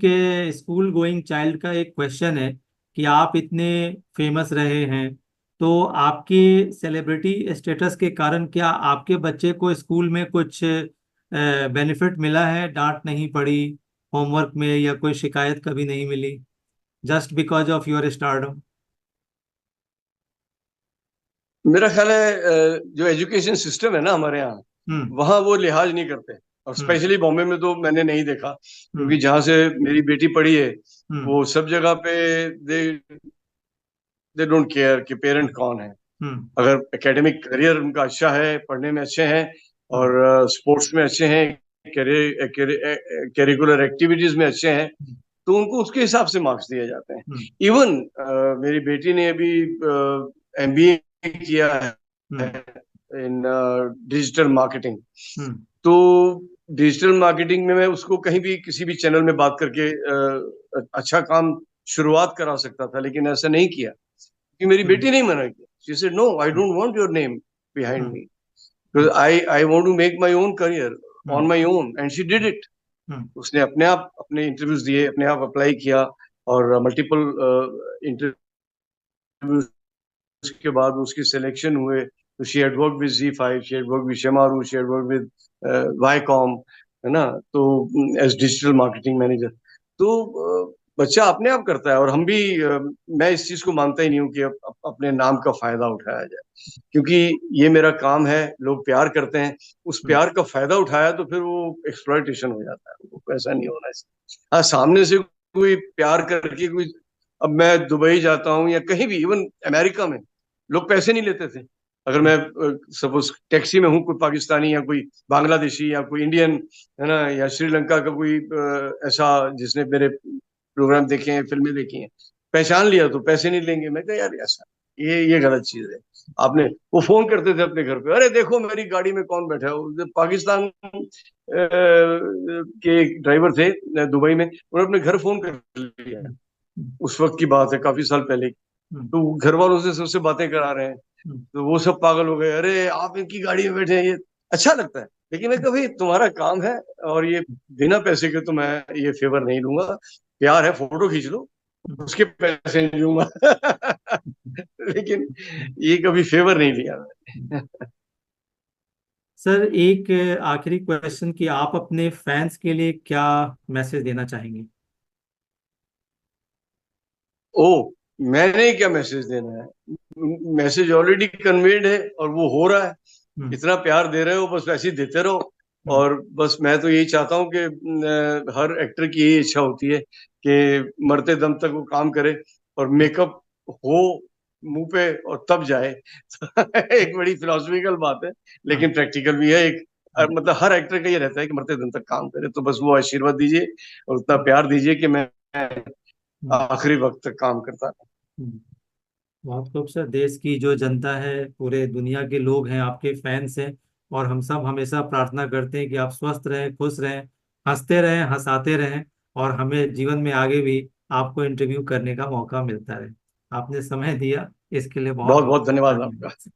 स्कूल गोइंग चाइल्ड का एक क्वेश्चन है कि आप इतने फेमस रहे हैं, तो आपके सेलिब्रिटी स्टेटस के कारण क्या आपके बच्चे को स्कूल में कुछ बेनिफिट मिला है, डांट नहीं पड़ी होमवर्क में, या कोई शिकायत कभी नहीं मिली, just because of your stardom? मेरा ख्याल है जो एजुकेशन सिस्टम है ना हमारे यहाँ, हम्म, वहाँ वो लिहाज नहीं करते। और हम्म, स्पेशली बॉम्बे में तो मैंने नहीं देखा, क्योंकि हम्म, जहाँ से मेरी बेटी पढ़ी है, हम्म, वो सब जगह पे दे दे डोंट केयर कि पेरेंट कौन है। हम्म, अगर एकेडमिक करियर उनका अच्छा है, पढ़ने में अच्छे हैं, हम्म, और स्पोर्ट्स में अच्छे हैं, करिकुलर एक्टिविटीज में अच्छे हैं, तो उनको उसके हिसाब से मार्क्स दिए जाते हैं। हम्म, इवन मेरी बेटी ने अभी एमबीए किया है हम्म, इन डिजिटल मार्केटिंग। हम्म, तो डिजिटल मार्केटिंग में मैं उसको कहीं भी किसी भी चैनल में बात करके अच्छा काम शुरुआत करा सकता था, लेकिन ऐसा नहीं किया, कि मेरी हम्म, बेटी नहीं मना किया। She said no, I hmm, don't want your name behind hmm, me, because I want to make my own career on hmm, my own, and she did it. Hmm, उसने अपने आप अपने इंटरव्यूज दिए, अपने आप अप्लाई किया, और multiple interviews के बाद उसकी सिलेक्शन हुए। तो she had work with Z5, she had work with Shemaroo, she had work with Viacom, है ना। तो एज डिजिटल मार्केटिंग मैनेजर। तो बच्चा अपने आप करता है, और हम भी मैं इस चीज को मानता ही नहीं हूँ कि अपने नाम का फायदा उठाया जाए, क्योंकि ये मेरा काम है, लोग प्यार करते हैं, उस हम्म, प्यार का फायदा उठाया तो फिर वो एक्सप्लॉयटेशन हो जाता है। वो ऐसा नहीं होना चाहिए। हाँ, सामने से कोई प्यार करके कोई, अब मैं दुबई जाता हूँ या कहीं भी, इवन अमेरिका में, लोग पैसे नहीं लेते थे। अगर मैं सपोज टैक्सी में हूँ, कोई पाकिस्तानी या कोई बांग्लादेशी या कोई इंडियन, है ना, या श्रीलंका का कोई ऐसा जिसने मेरे प्रोग्राम देखे हैं, फिल्में देखी हैं, पहचान लिया तो पैसे नहीं लेंगे। मैं कहा यार ऐसा, ये गलत चीज है। आपने, वो फोन करते थे अपने घर पे, अरे देखो मेरी गाड़ी में कौन बैठा है। वो पाकिस्तान के एक ड्राइवर थे दुबई में, उन्होंने अपने घर फोन कर लिया। हम्म, हम्म, उस वक्त की बात है, काफी साल पहले की। हम्म, तो घर वालों से सबसे बातें करा रहे हैं, हम्म, तो वो सब पागल हो गए, अरे आप इनकी गाड़ी में बैठे हैं, ये अच्छा लगता है। लेकिन मैं कहा भाई तुम्हारा काम है, और ये बिना पैसे के तो मैं ये फेवर नहीं लूंगा। प्यार है, फोटो खींच लो, उसके पैसे नहीं लूंगा। लेकिन ये कभी फेवर नहीं लिया हम्म। मैंने। सर एक आखिरी क्वेश्चन कि आप अपने फैंस के लिए क्या मैसेज देना चाहेंगे? ओ, मैंने क्या मैसेज देना है? मैसेज ऑलरेडी कन्वेड है, और वो हो रहा है। हम्म, इतना प्यार दे रहे हो, बस वैसे ही देते रहो। हम्म, और बस मैं तो यही चाहता हूँ कि हर एक्टर की यही इच्छा होती है कि मरते दम तक वो काम करे, और मेकअप हो मुंह पे, और तब जाए। एक बड़ी फिलोसफिकल बात है, हाँ, लेकिन प्रैक्टिकल भी है एक। हम्म, मतलब हर एक्टर का ये रहता है कि मरते दम तक काम करे, तो बस वो आशीर्वाद दीजिए और उतना हम्म, प्यार दीजिए कि मैं हम्म, आखिरी वक्त तक काम करता रहा। हम्म। बहुत खूब सर, देश की जो जनता है, पूरे दुनिया के लोग हैं, आपके फैंस हैं, और हम सब हमेशा प्रार्थना करते हैं कि आप स्वस्थ रहें, खुश रहें, हंसते रहें, हंसाते रहें, और हमें जीवन में आगे भी आपको इंटरव्यू करने का मौका मिलता रहे। आपने समय दिया, इसके लिए बहुत बहुत बहुत बहुत धन्यवाद धन्यवाद। आपका।